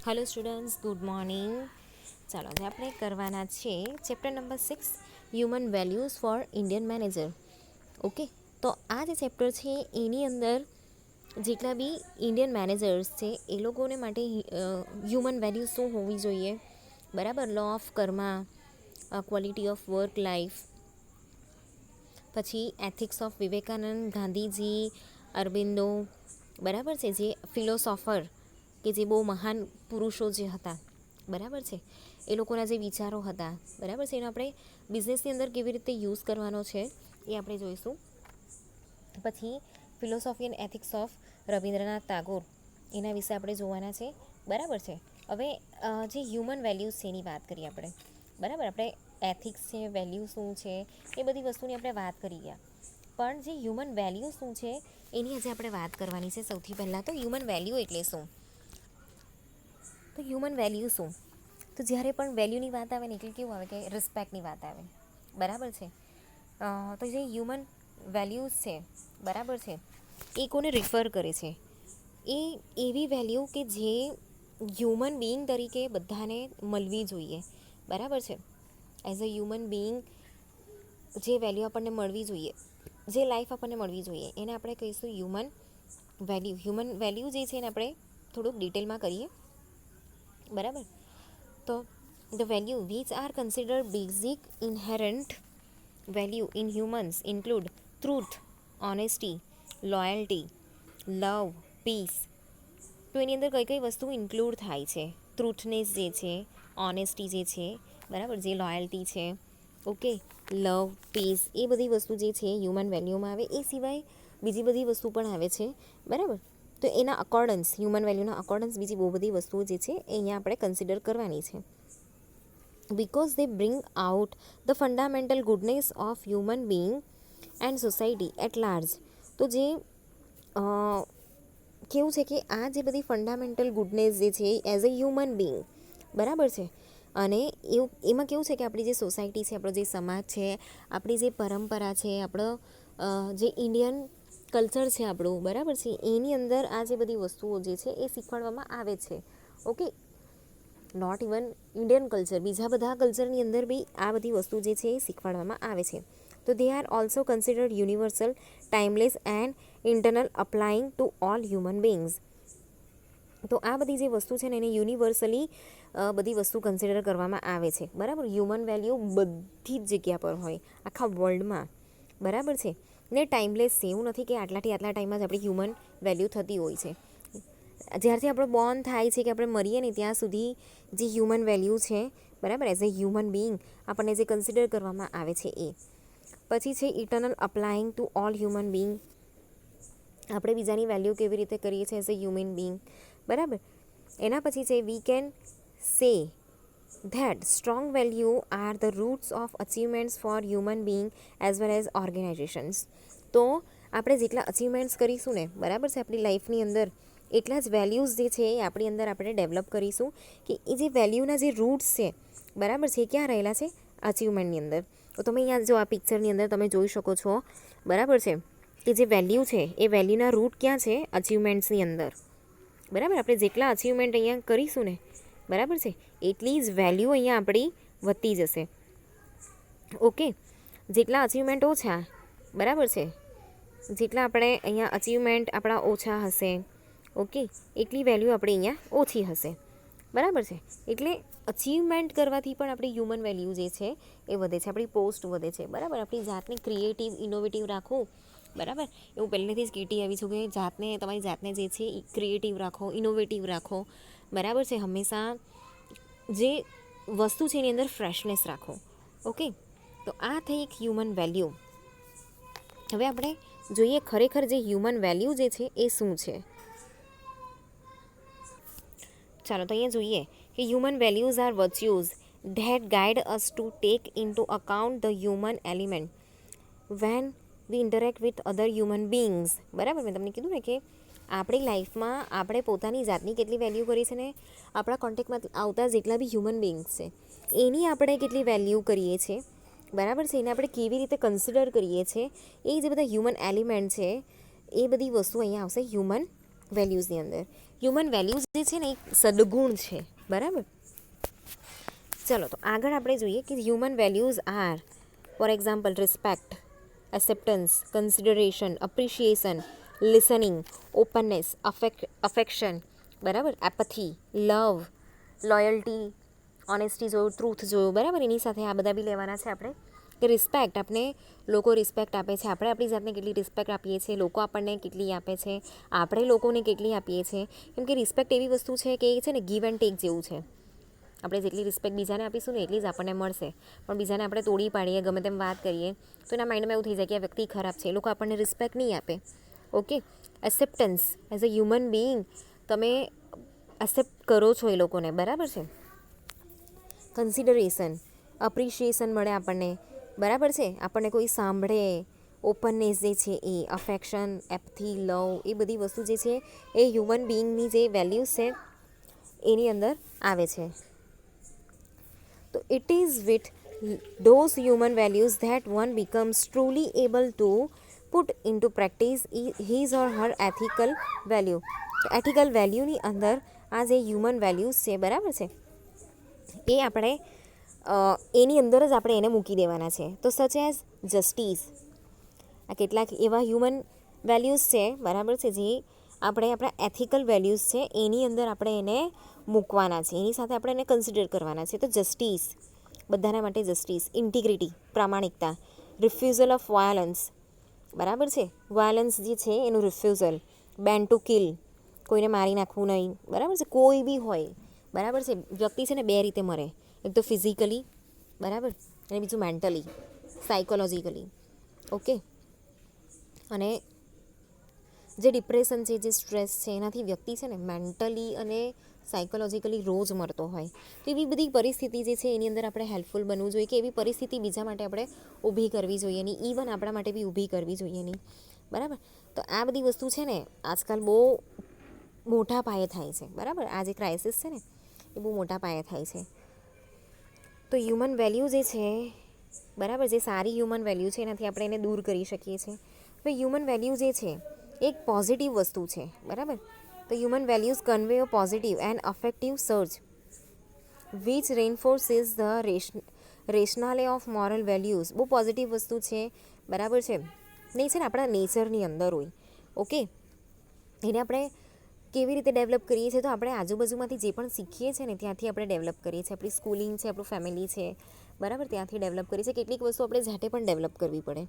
Hello students, good morning. ચાલો આજે આપણે કરવાના છે chapter number 6 human values four Indian manager. Okay, તો આ જે ચેપ્ટર છે એની અંદર જેટલા બી ઇન્ડિયન મેનેજર્સ છે એ લોકોને માટે હ્યુમન વેલ્યુઝ શું હોવી જોઈએ, બરાબર. Law of karma, quality of work life, પછી એથિક્સ ઓફ વિવેકાનંદ, ગાંધીજી, અરબિંદો, બરાબર છે, જે ફિલોસોફર કે જે બહુ મહાન પુરુષો જે હતા, બરાબર છે, એ લોકોના જે વિચારો હતા, બરાબર છે, એનો આપણે બિઝનેસની અંદર કેવી રીતે યુઝ કરવાનો છે એ આપણે જોઈશું. પછી philosophy and ethics of Rabindranath Tagore, એના વિશે આપણે જોવાના છે, બરાબર છે. હવે જે હ્યુમન વેલ્યુઝ છે એની વાત કરીએ આપણે, બરાબર. આપણે એથિક્સ છે, વેલ્યુ શું છે, એ બધી વસ્તુની આપણે વાત કરી ગયા, પણ જે હ્યુમન વેલ્યુ શું છે એની આજે આપણે વાત કરવાની છે. સૌથી પહેલાં તો હ્યુમન વેલ્યુ એટલે શું? તો હ્યુમન વેલ્યુ શું? તો જ્યારે પણ વેલ્યુની વાત આવે ને એટલે કેવું આવે કે રિસ્પેક્ટની વાત આવે, બરાબર છે. તો જે હ્યુમન વેલ્યુઝ છે, બરાબર છે, એ કોને રિફર કરે છે? એ એવી વેલ્યુ કે જે હ્યુમન બિઈંગ તરીકે બધાને મળવી જોઈએ, બરાબર છે. એઝ અ હ્યુમન બિઈંગ જે વેલ્યુ આપણને મળવી જોઈએ, જે લાઈફ આપણને મળવી જોઈએ, એને આપણે કહીશું હ્યુમન વેલ્યુ. હ્યુમન વેલ્યુ જે છે એને આપણે થોડુંક ડિટેલમાં કરીએ, બરાબર. તો the value which are considered basic inherent value in humans include truth, honesty, loyalty, love, peace. તો એની અંદર કઈ કઈ વસ્તુ ઇન્ક્લુડ થાય છે? ટ્રુથનેસ જે છે, ઓનેસ્ટી જે છે, બરાબર, જે લોયલ્ટી છે, ઓકે, લવ, પીસ, એ બધી વસ્તુ જે છે હ્યુમન વેલ્યુમાં આવે. એ સિવાય બીજી બધી વસ્તુ પણ આવે છે, બરાબર. તો એના અકોર્ડન્સ, હ્યુમન વેલ્યુના અકોર્ડન્સ બીજી બહુ બધી વસ્તુઓ જે છે એ અહીંયા આપણે કન્સિડર કરવાની છે. Because they bring out the fundamental goodness of human being and society at large. તો જે કેવું છે કે આ જે બધી ફંડામેન્ટલ ગુડનેસ જે છે એઝ અ હ્યુમન બિંગ, બરાબર છે, અને એમાં કેવું છે કે આપણી જે સોસાયટી છે, આપણો જે સમાજ છે, આપણી જે પરંપરા છે, આપણો જે ઇન્ડિયન કલ્ચર છે આપણું, બરાબર છે, એની અંદર આ જે બધી વસ્તુઓ જે છે એ શીખવાડવામાં આવે છે. Okay, not even Indian culture, બીજા બધા કલ્ચરની અંદર બી આ બધી વસ્તુ જે છે એ શીખવાડવામાં આવે છે. તો they are also considered universal, timeless and internal applying to all human beings. તો આ બધી જે વસ્તુ છે ને એને યુનિવર્સલી બધી વસ્તુ કન્સિડર કરવામાં આવે છે, બરાબર. હ્યુમન વેલ્યુ બધી જ જગ્યા પર હોય, આખા વર્લ્ડમાં, બરાબર છે. ને ટાઈમલેસ છે, એવું નથી કે આટલાથી આટલા ટાઈમમાં જ આપણી હ્યુમન વેલ્યુ થતી હોય છે. જ્યારથી આપણો બોર્ન થાય છે કે આપણે મરીએ ને ત્યાં સુધી જે હ્યુમન વેલ્યુ છે, બરાબર, એઝ અ હ્યુમન બિંગ આપણને જે કન્સિડર કરવામાં આવે છે એ. પછી છે eternal applying to all human being. આપણે બીજાની વેલ્યુ કેવી રીતે કરીએ છીએ એઝ અ હ્યુમન બિંગ, બરાબર. એના પછી છે we can say that strong value are the roots of achievements for human being as well as organisations. તો આપણે જેટલા અચીવમેન્ટ્સ કરીશું ને, બરાબર છે, આપણી લાઈફની અંદર, એટલા જ વેલ્યુઝ જે છે એ આપણી અંદર આપણે ડેવલપ કરીશું. કે એ જે વેલ્યુના જે રૂટ્સ છે, બરાબર છે, એ ક્યાં રહેલા છે? અચીવમેન્ટની અંદર. તો તમે અહીંયા જો આ પિક્ચરની અંદર તમે જોઈ શકો છો, બરાબર છે, કે જે વેલ્યુ છે એ વેલ્યુના રૂટ ક્યાં છે? અચીવમેન્ટ્સની અંદર, બરાબર. આપણે જેટલા અચીવમેન્ટ અહીંયા કરીશું ને, બરાબર છે, એટલી જ વેલ્યુ અહીંયા આપણી વધતી જશે. ઓકે, જેટલા અચીવમેન્ટ ઓછા, બરાબર છે, જેટલા આપણે અહીંયા અચીવમેન્ટ આપણા ઓછા હશે, ઓકે, એટલી વેલ્યુ આપણે અહીંયા ઓછી હશે, બરાબર છે. એટલે અચીવમેન્ટ કરવાથી પણ આપણી હ્યુમન વેલ્યુ જે છે એ વધે છે, આપણી પોસ્ટ વધે છે, બરાબર. આપણી જાતને ક્રિએટિવ, ઇનોવેટિવ રાખવું, બરાબર. હું પહેલેથી જ કહેતી આવી છું કે જાતને, તમારી જાતને જે છે એ ક્રિએટિવ રાખો, ઇનોવેટિવ રાખો, બરાબર છે. હંમેશા જે વસ્તુ છે એની અંદર ફ્રેશનેસ રાખો, ઓકે. તો આ થઈ એક હ્યુમન વેલ્યુ. હવે આપણે જોઈએ ખરેખર જે હ્યુમન વેલ્યુ જે છે એ શું છે. ચાલો તો અહીંયા જોઈએ કે human values are virtues that guide us to take into account the human element when we interact with other human beings, બરાબર. મેં તમને કીધું ને કે આપણી લાઈફમાં આપણે પોતાની જાતની કેટલી વેલ્યુ કરી છે ને આપણા કોન્ટેક્ટમાં આવતા જેટલા બી હ્યુમન બિંગ્સ છે એની આપણે કેટલી વેલ્યુ કરીએ છીએ, બરાબર છે, એને આપણે કેવી રીતે કન્સિડર કરીએ છીએ, એ જે બધા હ્યુમન એલિમેન્ટ છે એ બધી વસ્તુ અહીંયા આવશે હ્યુમન વેલ્યુઝની અંદર હ્યુમન વેલ્યુઝ જે છે ને એક સદગુણ છે, બરાબર. ચલો તો આગળ આપણે જોઈએ કે human values are for example respect, acceptance, consideration, appreciation, listening, openness, affection, બરાબર, એપથી, લવ, લોયલ્ટી, ઓનેસ્ટી જોયું, ટ્રુથ જોયું, બરાબર. એની સાથે આ બધા બી લેવાના છે આપણે કે રિસ્પેક્ટ, આપણે લોકો રિસ્પેક્ટ આપે છે, આપણે આપણી જાતને કેટલી રિસ્પેક્ટ આપીએ છીએ, લોકો આપણને કેટલી આપે છે, આપણે લોકોને કેટલી આપીએ છીએ. કેમ કે રિસ્પેક્ટ એવી વસ્તુ છે કે એ છે ને ગીવ એન્ડ ટેક જેવું છે. આપણે જેટલી રિસ્પેક્ટ બીજાને આપીશું ને એટલી જ આપણને મળશે. પણ બીજાને આપણે તોડી પાડીએ, ગમે તેમ વાત કરીએ તો એના માઇન્ડમાં એવું થઈ જાય કે આ વ્યક્તિ ખરાબ છે, એ લોકો આપણને રિસ્પેક્ટ નહીં આપે. Okay. Acceptance, as a human being તમે એક્સેપ્ટ કરો છો એ લોકોને, બરાબર છે. કન્સિડરેશન, અપ્રિશિએશન મળે આપણને, બરાબર છે. આપણને કોઈ સાંભળે, ઓપનનેસ જે છે એ, અફેક્શન, એપથી, લવ, એ બધી વસ્તુ જે છે એ હ્યુમન બિઈંગની જે વેલ્યુઝ છે એની અંદર આવે છે. તો it is with those human values that one becomes truly able to put into practice his or her ethical value. Ethical વેલ્યુની અંદર આ જે હ્યુમન વેલ્યુઝ છે, બરાબર છે, એ આપણે એની અંદર જ આપણે એને મૂકી દેવાના છે. તો સચ એઝ જસ્ટિસ, આ કેટલાક એવા હ્યુમન વેલ્યુઝ છે, બરાબર છે, જે આપણે આપણા એથિકલ વેલ્યુઝ છે એની અંદર આપણે એને મૂકવાના છે, એની સાથે આપણે એને કન્સિડર કરવાના છે. તો જસ્ટિસ, બધાના માટે જસ્ટિસ, ઇન્ટિગ્રિટી, પ્રામાણિકતા, રિફ્યુઝલ ઓફ વાયોલન્સ, બરાબર છે, વાયોલન્સ જે છે એનું રિફ્યુઝલ, બેન ટુ કિલ, કોઈને મારી નાખવું નહીં, બરાબર છે, કોઈ બી હોય, બરાબર છે. વ્યક્તિ છે ને બે રીતે મરે, એક તો ફિઝિકલી, બરાબર, અને બીજું મેન્ટલી, સાયકોલોજીકલી. ઓકે. અને જે ડિપ્રેશન છે, જે સ્ટ્રેસ છે, એનાથી વ્યક્તિ છે ને મેન્ટલી અને સાયકોલોજીકલી રોજ મરતો હોય. તો એવી બધી પરિસ્થિતિ જે છે એની અંદર આપણે હેલ્પફુલ બનવું જોઈએ કે એવી પરિસ્થિતિ બીજા માટે આપણે ઊભી કરવી જોઈએ નહીં, ઇવન આપણા માટે બી ઊભી કરવી જોઈએ નહીં, બરાબર. તો આ બધી વસ્તુ છે ને આજકાલ બહુ મોટા પાયે થાય છે, બરાબર. આ જે ક્રાઇસિસ છે ને એ બહુ મોટા પાયે થાય છે. તો હ્યુમન વેલ્યુ જે છે, બરાબર, જે સારી હ્યુમન વેલ્યુ છે એનાથી આપણે એને દૂર કરી શકીએ છીએ. હવે હ્યુમન વેલ્યુ જે છે એક પોઝિટિવ વસ્તુ છે, બરાબર. તો human values convey a positive and affective search which reinforces the rationale of moral values. બહુ પોઝિટિવ વસ્તુ છે, બરાબર છે. નહીં છે ને આપણા નેચરની અંદર હોય. ઓકે. એને આપણે કેવી રીતે ડેવલપ કરીએ છીએ? તો આપણે આજુબાજુમાંથી જે પણ શીખીએ છીએ ને ત્યાંથી આપણે ડેવલપ કરીએ છીએ. આપણી સ્કૂલિંગ છે, આપણું ફેમિલી છે, બરાબર, ત્યાંથી ડેવલપ કરીએ છીએ. કેટલીક વસ્તુ આપણે જાતે પણ ડેવલપ કરવી પડે,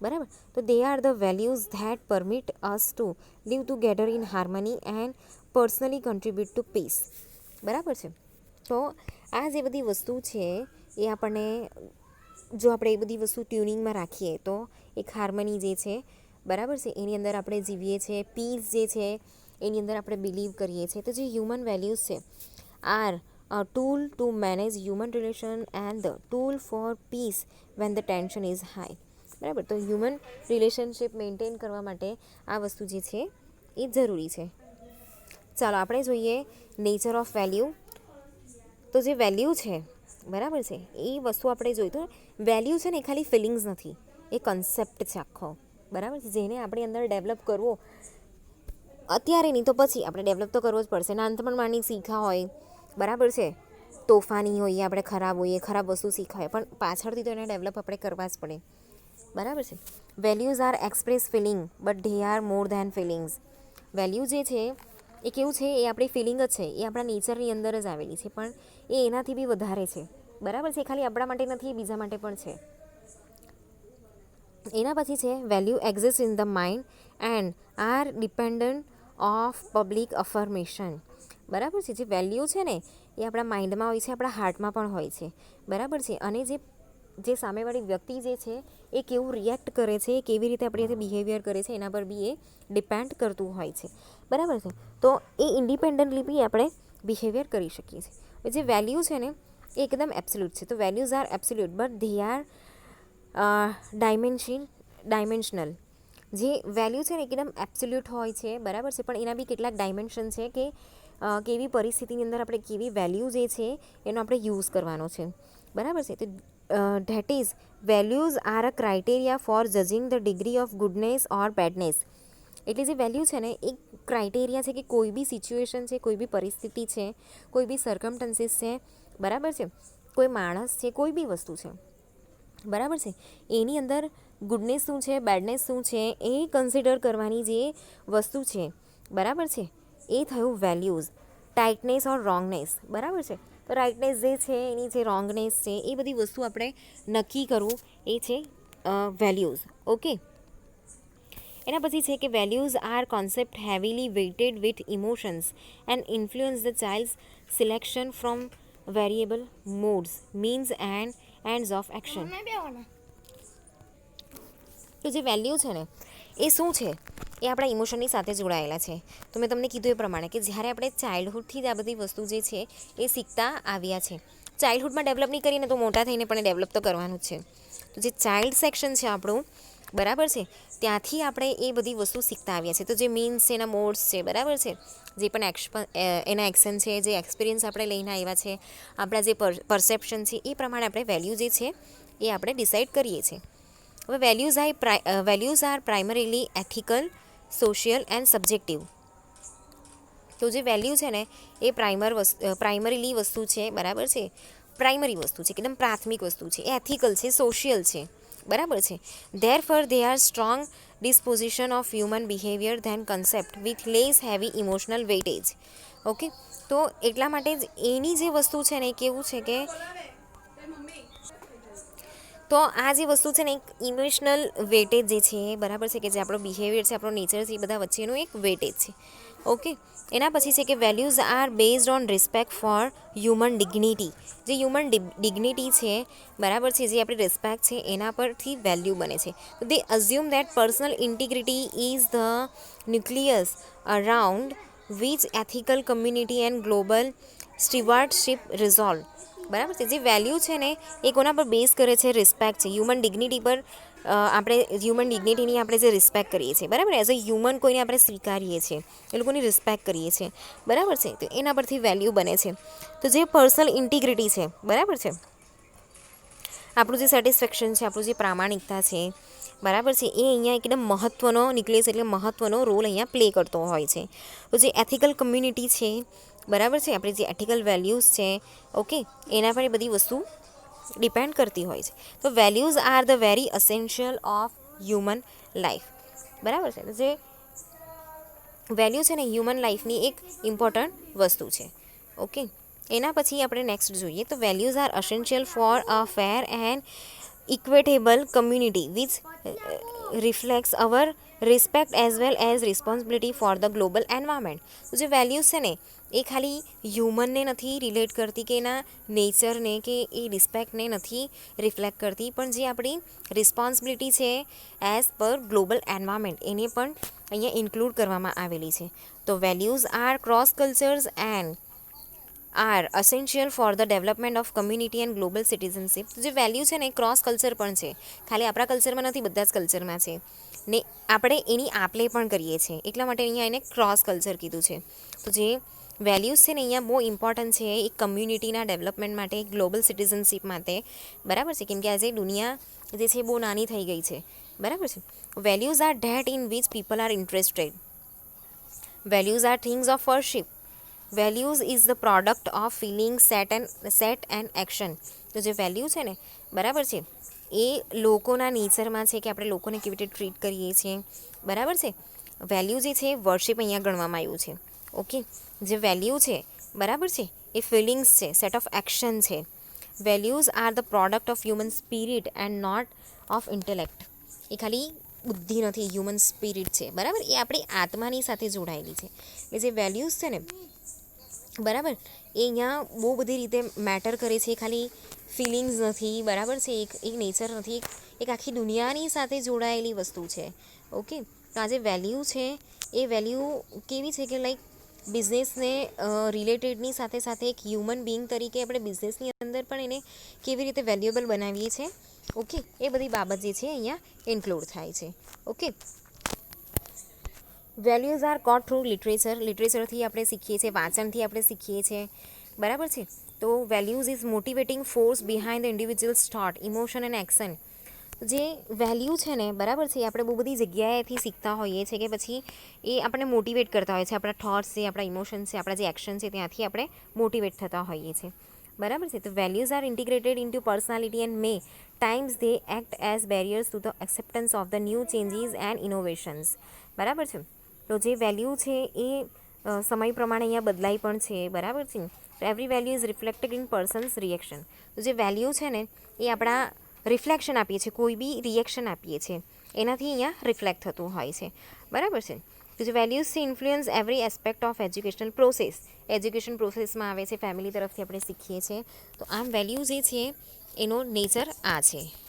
બરાબર. તો they are the values that permit us to live together in harmony and personally contribute to peace, બરાબર છે. તો આ જે બધી વસ્તુ છે એ આપણને, જો આપણે એ બધી વસ્તુ ટ્યુનિંગમાં રાખીએ તો એક હાર્મની જે છે, બરાબર છે, એની અંદર આપણે જીવીએ છીએ. પીસ જે છે એની અંદર આપણે બિલીવ કરીએ છીએ. તો જે હ્યુમન વેલ્યુઝ છે R a tool to manage human relation and the tool for peace when the tension is high, બરાબર. તો હ્યુમન રિલેશનશિપ મેન્ટેન કરવા માટે આ વસ્તુ જે છે એ જરૂરી છે. ચાલો આપણે જોઈએ નેચર ઓફ વેલ્યુ. તો જે વેલ્યુ છે, બરાબર છે, એ વસ્તુ આપણે જોઈ. તો વેલ્યુ છે ને એ ખાલી ફિલિંગ્સ નથી, એ કન્સેપ્ટ છે આખો, બરાબર છે, જેને આપણી અંદર ડેવલપ કરવો અત્યારે નહીં તો પછી આપણે ડેવલપ તો કરવો જ પડશે. નાનપણમાંની શીખા હોય, બરાબર છે, તોફાની હોઈએ, આપણે ખરાબ હોઈએ, ખરાબ વસ્તુ શીખાય, પણ પાછળથી તો એને ડેવલપ આપણે કરવા જ પડે, બરાબર છે. Values are express feeling but they are more than feelings. Value જે છે એ કેવું છે, એ આપણી ફિલિંગ જ છે, એ આપણા નેચરની અંદર જ આવેલી છે, પણ એ એનાથી બી વધારે છે, બરાબર છે. ખાલી આપણા માટે નથી, એ બીજા માટે પણ છે. એના પછી છે value exist in the mind and are dependent of public affirmation, બરાબર છે. જે વેલ્યુ છે ને એ આપણા માઇન્ડમાં હોય છે, આપણા હાર્ટમાં પણ હોય છે, બરાબર છે. અને જે સામેવાળી વ્યક્તિ જે છે એ કેવું રિએક્ટ કરે છે, કેવી રીતે આપણી સાથે બિહેવિયર કરે છે, એના પર બી એ ડિપેન્ડ કરતું હોય છે, બરાબર છે. તો એ ઇન્ડિપેન્ડન્ટલી બી આપણે બિહેવિયર કરી શકીએ છીએ. જે વેલ્યુ છે ને એ એકદમ એબ્સોલ્યુટ છે. તો values are absolute but they are dimensional. જે વેલ્યુ છે ને એકદમ એબ્સોલ્યુટ હોય છે, બરાબર છે, પણ એના બી કેટલાક ડાયમેન્શન છે કે કેવી પરિસ્થિતિની અંદર આપણે કેવી વેલ્યુ જે છે એનો આપણે યુઝ કરવાનો છે, બરાબર છે. તો that is values are a criteria for judging the degree of goodness or badness. એટલે જે વેલ્યુ છે ને એક ક્રાઇટેરિયા છે કે કોઈ બી સિચ્યુએશન છે, કોઈ બી પરિસ્થિતિ છે, કોઈ બી સર્કમસ્ટન્સીસ છે, બરાબર છે, કોઈ માણસ છે, કોઈ બી વસ્તુ છે, બરાબર છે, એની અંદર ગુડનેસ શું છે, બેડનેસ શું છે, એ કન્સિડર કરવાની જે વસ્તુ છે, બરાબર છે, એ થયું વેલ્યુઝ. ટાઇટનેસ ઓર રોંગનેસ, બરાબર છે. તો રાઇટનેસ જે છે, એની જે રોંગનેસ છે, એ બધી વસ્તુ આપણે નક્કી કરવું એ છે વેલ્યુઝ. ઓકે. એના પછી છે કે values are concept heavily weighted with emotions and influence the child's selection from variable modes means and ends of action. તો જે વેલ્યુ છે ને એ શું છે, એ આપણા ઇમોશનની સાથે જોડાયેલા છે. તો મેં તમને કીધું એ પ્રમાણે કે જ્યારે આપણે ચાઇલ્ડહુડથી જ આ બધી વસ્તુ જે છે એ શીખતા આવ્યા છે. ચાઇલ્ડહુડમાં ડેવલપ નહીં કરીને તો મોટા થઈને પણ ડેવલપ તો કરવાનું જ છે. તો જે ચાઇલ્ડ સેક્શન છે આપણું, બરાબર છે, ત્યાંથી આપણે એ બધી વસ્તુ શીખતા આવ્યા છે. તો જે મીન્સ છે, એના મોડ્સ છે, બરાબર છે, જે પણ એના એક્શન છે, જે એક્સપિરિયન્સ આપણે લઈને આવ્યા છે, આપણા જે પરસેપ્શન છે, એ પ્રમાણે આપણે વેલ્યુ જે છે એ આપણે ડિસાઇડ કરીએ છીએ. હવે values are primarily ethical, social and subjective. તો જે વેલ્યુ છે ને એ પ્રાઇમરીલી વસ્તુ છે, બરાબર છે, પ્રાઇમરી વસ્તુ છે, એકદમ પ્રાથમિક વસ્તુ છે, એ એથિકલ છે, સોશિયલ છે, બરાબર છે. Therefore they are strong disposition of human behaviour than concept with less heavy emotional weightage. Okay. તો એટલા માટે જ એની જે વસ્તુ છે ને એ કેવું છે કે તો આ જે વસ્તુ છે ને એક ઇમોશનલ વેટેજ જે છે, બરાબર છે, કે જે આપણો બિહેવિયર છે, આપણો નેચર છે, એ બધા વચ્ચેનું એક વેટેજ છે. ઓકે. એના પછી છે કે values are based on respect for human dignity. જે હ્યુમન ડિગ્નિટી છે, બરાબર છે, જે આપણી રિસ્પેક્ટ છે, એના પરથી વેલ્યુ બને છે. તો they assume that personal integrity is the nucleus around which ethical community and global stewardship resolve. બરાબર છે. જે વેલ્યુ છે ને એ કોના પર બેઝ કરે છે? રિસ્પેક્ટ છે, હ્યુમન ડિગ્નિટી પર. આપણે હ્યુમન ડિગ્નિટીની આપણે જે રિસ્પેક્ટ કરીએ છીએ, બરાબર, એઝ અ હ્યુમન કોઈને આપણે સ્વીકારીએ છીએ, એ લોકોની રિસ્પેક્ટ કરીએ છીએ, બરાબર છે, તો એના પરથી વેલ્યુ બને છે. તો જે પર્સનલ ઇન્ટિગ્રિટી છે, બરાબર છે, આપણું જે સેટિસ્ફેક્શન છે, આપણું જે પ્રામાણિકતા છે, બરાબર છે, એ અહીંયા એકદમ મહત્ત્વનો નિકલેસ એટલે મહત્ત્વનો રોલ અહીંયા પ્લે કરતો હોય છે. તો જે એથિકલ કમ્યુનિટી છે, બરાબર છે, આપણી જે એથિકલ વેલ્યુઝ છે, ઓકે, એના પર એ બધી વસ્તુ ડિપેન્ડ કરતી હોય છે. તો values are the very essential of human life, બરાબર છે. જે વેલ્યુ છે ને હ્યુમન લાઈફની એક ઇમ્પોર્ટન્ટ વસ્તુ છે. ઓકે. એના પછી આપણે નેક્સ્ટ જોઈએ તો values are essential for a fair and equitable community which reflects our respect as well as responsibility for the global environment. તો જે વેલ્યુઝ છે ને એ ખાલી હ્યુમનને નથી રિલેટ કરતી કે એના નેચરને કે એ રિસ્પેક્ટને નથી રિફ્લેક્ટ કરતી, પણ જે આપણી રિસ્પોન્સિબિલિટી છે એઝ પર ગ્લોબલ એન્વાયરમેન્ટ એને પણ અહીંયા ઇન્ક્લુડ કરવામાં આવેલી છે. તો values are cross cultures and are essential for the development of community and global citizenship. જે વેલ્યુ છે ને એ ક્રોસ કલ્ચર પણ છે, ખાલી આપણા કલ્ચરમાં નથી, બધા જ કલ્ચરમાં છે ને આપણે એની આપલે પણ કરીએ છીએ, એટલા માટે અહીંયા એને ક્રોસ કલ્ચર કીધું છે. તો જે વેલ્યુઝ છે ને અહીંયા બહુ ઇમ્પોર્ટન્ટ છે એક કમ્યુનિટીના ડેવલપમેન્ટ માટે, ગ્લોબલ સિટીઝનશીપ માટે, બરાબર છે, કેમ કે આજે દુનિયા જે છે બહુ નાની થઈ ગઈ છે, બરાબર છે. Values are that in which people are interested. Values are things of worship. Values is the product of feeling set and action. તો જે વેલ્યુ છે ને, બરાબર છે, એ લોકોના નેચરમાં છે કે આપણે લોકોને કેવી રીતે ટ્રીટ કરીએ છીએ, બરાબર છે. વેલ્યુ જે છે વર્શિપ અહીંયા ગણવામાં આવ્યું છે. ઓકે. જે વેલ્યુ છે, બરાબર છે, એ ફિલિંગ્સ છે, સેટ ઓફ એક્શન છે. Values are the product of human spirit and not of intellect. એ ખાલી બુદ્ધિ નથી, હ્યુમન સ્પિરિટ છે, બરાબર, એ આપણી આત્માની સાથે જોડાયેલી છે. એ જે વેલ્યુઝ છે ને, બરાબર, એ અહીંયા બહુ બધી રીતે મેટર કરે છે, ખાલી ફિલિંગ્સ નથી, બરાબર છે, એક નેચર નથી, એક આખી દુનિયાની સાથે જોડાયેલી વસ્તુ છે. ઓકે. તો આ જે વેલ્યુ છે એ વેલ્યુ કેવી છે કે લાઈક બિઝનેસને રિલેટેડની સાથે સાથે એક હ્યુમન બિંગ તરીકે આપણે બિઝનેસની અંદર પણ એને કેવી રીતે વેલ્યુએબલ બનાવીએ છીએ, ઓકે, એ બધી બાબત જે છે અહીંયા ઇન્ક્લુડ થાય છે. Okay. Values are got through literature. લિટરેચરથી આપણે શીખીએ છીએ, વાંચનથી આપણે શીખીએ છીએ, બરાબર છે. તો values is motivating force behind the individuals thought, emotion and action. જે વેલ્યુ છે ને બરાબર છે એ આપણે બહુ બધી જગ્યાએથી શીખતા હોઈએ છીએ કે પછી એ આપણને મોટિવેટ કરતા હોય છે. આપણા થોટ્સ છે, આપણા ઇમોશન્સ છે, આપણા જે એક્શન છે ત્યાંથી આપણે મોટિવેટ થતા હોઈએ છીએ. બરાબર છે. તો values are integrated into personality and may times they act as barriers to the acceptance of the new changes and innovations. બરાબર છે. તો જે વેલ્યુ છે એ સમય પ્રમાણે અહીંયા બદલાઈ પણ છે. બરાબર છે. તો every value is reflected in persons reaction. તો જે વેલ્યુ છે ને એ આપણા રિફ્લેક્શન આપીએ છીએ, કોઈ બી રિએક્શન આપીએ છીએ એનાથી અહીંયા રિફ્લેક્ટ થતું હોય છે. બરાબર છે. તો જે વેલ્યુઝ છે influence every aspect of educational process. Education પ્રોસેસમાં આવે છે, ફેમિલી તરફથી આપણે શીખીએ છીએ. તો આમ વેલ્યુ જે છે એનો નેચર આ છે.